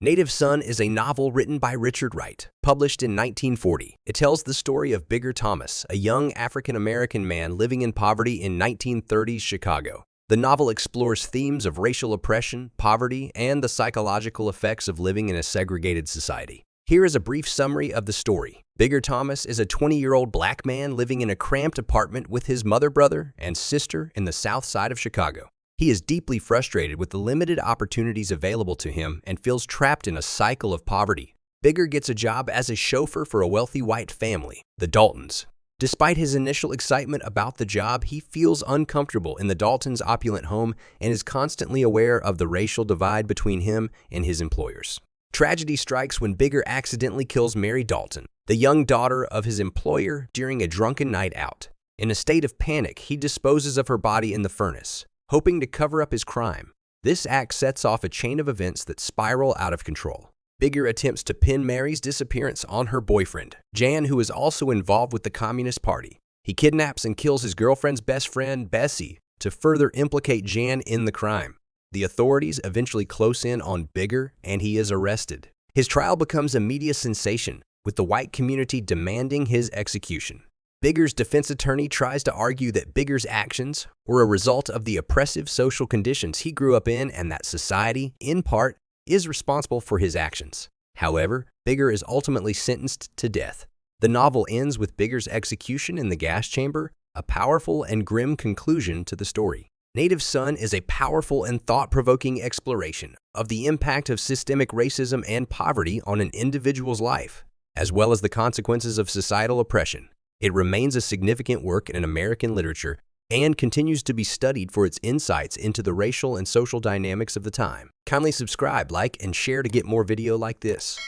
Native Son is a novel written by Richard Wright, published in 1940. It tells the story of Bigger Thomas, a young African-American man living in poverty in 1930s Chicago. The novel explores themes of racial oppression, poverty, and the psychological effects of living in a segregated society. Here is a brief summary of the story. Bigger Thomas is a 20-year-old black man living in a cramped apartment with his mother, brother, and sister in the south side of Chicago. He is deeply frustrated with the limited opportunities available to him and feels trapped in a cycle of poverty. Bigger gets a job as a chauffeur for a wealthy white family, the Daltons. Despite his initial excitement about the job, he feels uncomfortable in the Daltons' opulent home and is constantly aware of the racial divide between him and his employers. Tragedy strikes when Bigger accidentally kills Mary Dalton, the young daughter of his employer, during a drunken night out. In a state of panic, he disposes of her body in the furnace, hoping to cover up his crime. This act sets off a chain of events that spiral out of control. Bigger attempts to pin Mary's disappearance on her boyfriend, Jan, who is also involved with the Communist Party. He kidnaps and kills his girlfriend's best friend, Bessie, to further implicate Jan in the crime. The authorities eventually close in on Bigger, and he is arrested. His trial becomes a media sensation, with the white community demanding his execution. Bigger's defense attorney tries to argue that Bigger's actions were a result of the oppressive social conditions he grew up in and that society, in part, is responsible for his actions. However, Bigger is ultimately sentenced to death. The novel ends with Bigger's execution in the gas chamber, a powerful and grim conclusion to the story. Native Son is a powerful and thought-provoking exploration of the impact of systemic racism and poverty on an individual's life, as well as the consequences of societal oppression. It remains a significant work in American literature and continues to be studied for its insights into the racial and social dynamics of the time. Kindly subscribe, like, and share to get more video like this.